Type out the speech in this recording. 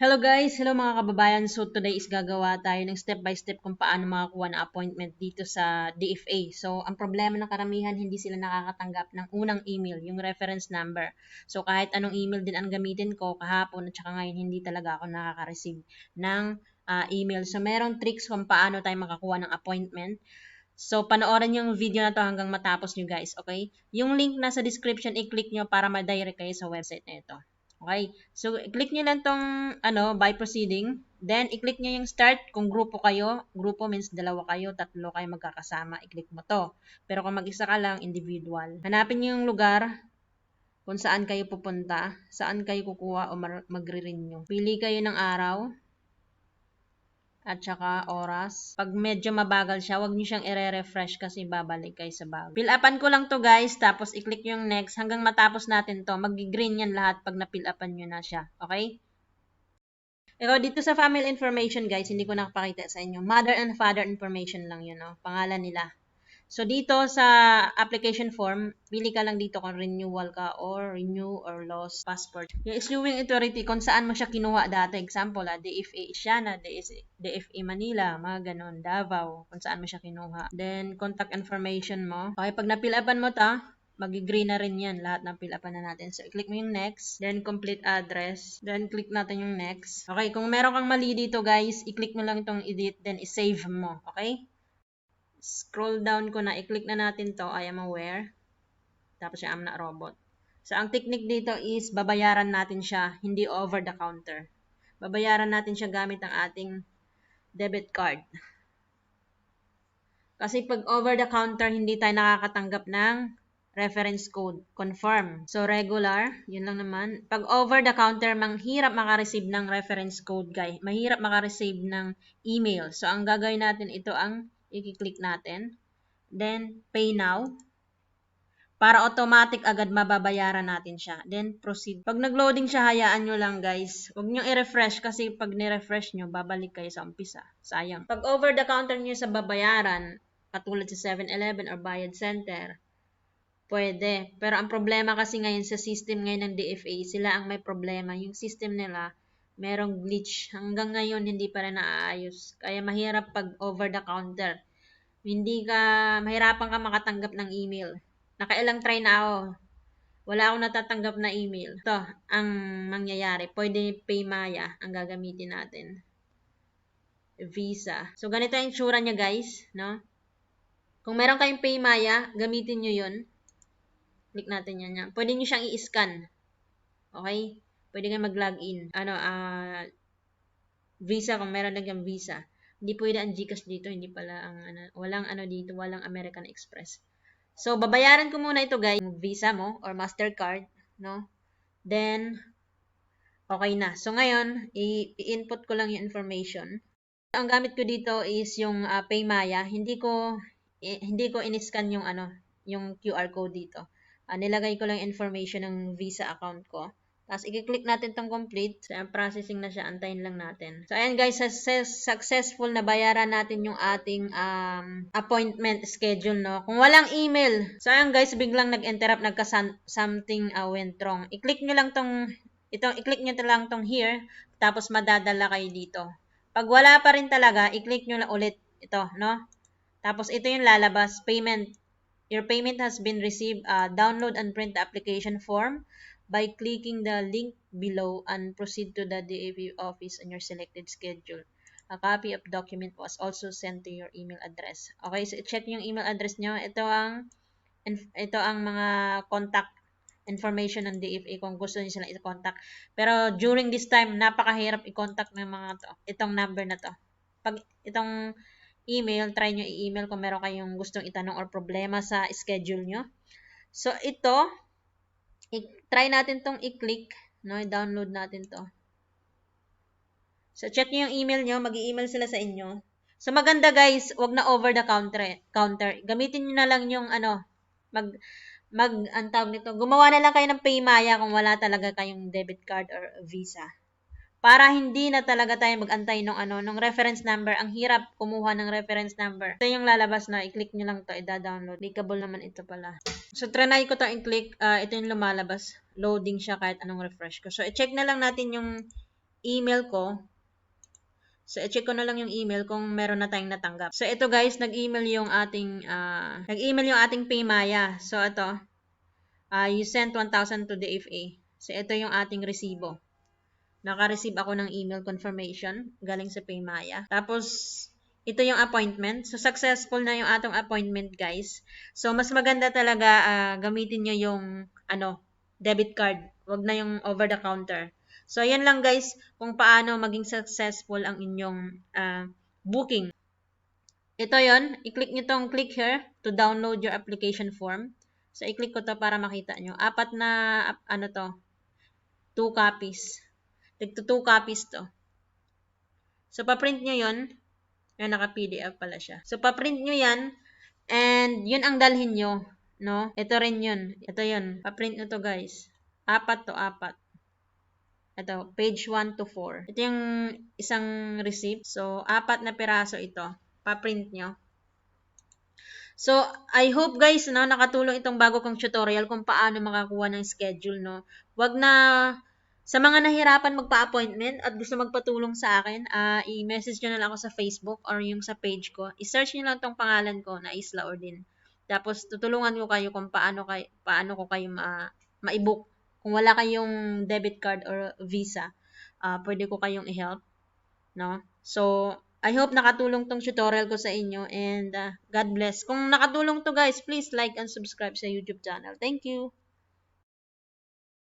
Hello guys! Hello mga kababayan! So today is gagawa tayo ng step by step kung paano makakuha ng appointment dito sa DFA. So ang problema ng karamihan, hindi sila nakakatanggap ng unang email, yung reference number. So kahit anong email din ang gamitin ko kahapon at saka ngayon, hindi talaga ako nakaka-receive ng email. So merong tricks kung paano tayo makakuha ng appointment. So panoorin yung video na to hanggang matapos nyo guys, okay? Yung link nasa description, i-click nyo para ma-direct kayo sa website na ito. Okay? So, i-click nyo lang tong by proceeding. Then, i-click nyo yung start. Kung grupo kayo, grupo means dalawa kayo, tatlo kayo magkakasama, i-click mo to. Pero kung mag-isa ka lang, individual. Hanapin nyo yung lugar kung saan kayo pupunta, saan kayo kukuha o magre-renew. Pili kayo ng araw at saka oras. Pag medyo mabagal siya, wag niyo siyang i-refresh kasi babalik kayo sa bago. Fill upan ko lang to guys, tapos i-click yung next hanggang matapos natin to. Mag-green yan lahat pag na-fill upan nyo na siya. Okay? Ikaw dito sa family information guys, hindi ko nakapakita sa inyo. Mother and father information lang yun, no? Pangalan nila. So, dito sa application form, pili ka lang dito kung renewal ka or renew or lost passport. Yung issuing authority, kung saan mo siya kinuha dati. Example, DFA Isiana, DFA Manila, mga ganon, Davao, kung saan mo siya kinuha. Then, contact information mo. Okay, pag na-fill-upan mo ta, mag-green na rin yan, lahat ng fill-upan na natin. So, i-click mo yung next, then complete address, then click natin yung next. Okay, kung meron kang mali dito guys, i-click mo lang itong edit, then i-save mo. Okay? Scroll down ko na, i-click na natin to, I am aware. Tapos yung I'm not robot. So, ang technique dito is babayaran natin siya, hindi over the counter. Babayaran natin siya gamit ang ating debit card. Kasi pag over the counter, hindi tayo nakakatanggap ng reference code. Confirm. So, regular, yun lang naman. Pag over the counter, mahirap makareceive ng reference code, guys. Mahirap makareceive ng email. So, ang gagawin natin, ito ang i-click natin. Then, pay now. Para automatic agad mababayaran natin siya. Then, proceed. Pag nag-loading siya, hayaan nyo lang guys. Huwag nyo i-refresh kasi pag ni-refresh nyo, babalik kayo sa umpisa. Sayang. Pag over the counter nyo sa babayaran, katulad sa 7-Eleven or Bayad Center, pwede. Pero ang problema kasi ngayon sa system ngayon ng DFA, sila ang may problema. Yung system nila, merong glitch. Hanggang ngayon, hindi pa rin naaayos. Kaya mahirap pag over the counter. Mahirapan ka makatanggap ng email. Nakailang try na ako. Wala akong natatanggap na email. Ito, ang mangyayari. Pwede Paymaya ang gagamitin natin. Visa. So, ganito ang itsura niya guys. No? Kung meron kayong Paymaya, gamitin nyo yun. Click natin yan. Pwede nyo siyang i-scan. Okay? Pwede kayong mag-login. Visa, kung meron lang yung Visa. Hindi pwede ang GCash dito. Hindi pala ang walang dito. Walang American Express. So, babayaran ko muna ito guys, Visa mo or Mastercard, no? Then, okay na. So, ngayon, i-input ko lang yung information. Ang gamit ko dito is yung Paymaya. Hindi ko in-scan yung yung QR code dito. Nilagay ko lang information ng Visa account ko. Tapos, i-click natin tong complete. So, processing na siya. Antayin lang natin. So, ayan guys, successful na bayaran natin yung ating appointment schedule, no? Kung walang email. So, ayan guys, biglang nag-interrupt, something went wrong. I-click nyo lang i-click nyo lang tong here. Tapos, madadala kayo dito. Pag wala pa rin talaga, i-click nyo lang ulit ito, no? Tapos, ito yung lalabas. Payment. Your payment has been received. Download and print the application form by clicking the link below and proceed to the DAV office on your selected schedule. A copy of document was also sent to your email address. Okay, so check yung email address nyo. Ito ang mga contact information ng DFA kung gusto niyo silang i-contact. Pero during this time, napakahirap i-contact ng mga itong number na to. Pag itong email, try nyo i-email kung meron kayong gustong itanong or problema sa schedule nyo. So, ito, try natin tong i-click, no? I-download natin to. So, check nyo yung email nyo. Mag-i-email sila sa inyo. So, maganda guys, wag na over the counter. Gamitin nyo na lang yung ang tawag nito. Gumawa na lang kayo ng Paymaya kung wala talaga kayong debit card or Visa. Para hindi na talaga tayo mag-antay ng reference number. Ang hirap kumuha ng reference number. Ito yung lalabas na i-click nyo lang to, i-download. Clickable naman ito pala. So, try ko to i-click. Ito yung lumalabas. Loading siya kahit anong refresh ko. So, i-check na lang natin yung email ko. So, i-check ko na lang yung email kung meron na tayong natanggap. So, ito guys, nag-email yung ating Paymaya. So, ito, you sent 1,000 to the FA. So, ito yung ating resibo. Naka-receive ako ng email confirmation galing sa Paymaya. Tapos, ito yung appointment. So, successful na yung atong appointment, guys. So, mas maganda talaga gamitin nyo yung debit card. Wag na yung over the counter. So, yan lang guys kung paano maging successful ang inyong booking. Ito yon, i-click nyo tong click here to download your application form. So, i-click ko to para makita nyo. Apat na, 2 copies. Tigto 2 copies to. So, pa-print nyo yon. Yan, naka-PDF pala siya. So, pa-print nyo yan. And, yun ang dalhin nyo. No? Ito rin yun. Ito yun. Pa-print nyo to guys. 4 to 4. Ito, page 1 to 4. Ito yung isang receipt. So, 4 na piraso ito. Pa-print nyo. So, I hope guys, no, nakatulong itong bago kong tutorial kung paano makakuha ng schedule, no. Wag na, sa mga nahirapan magpa-appointment at gusto magpatulong sa akin, i-message nyo na lang ako sa Facebook or yung sa page ko. I-search nyo lang tong pangalan ko na Isla Ordin. Tapos, tutulungan ko kayo kung paano ko kayo ma-book. Kung wala kayong debit card or visa, pwede ko kayong i-help, no? So, I hope nakatulong tong tutorial ko sa inyo and God bless. Kung nakatulong to guys, please like and subscribe sa YouTube channel. Thank you.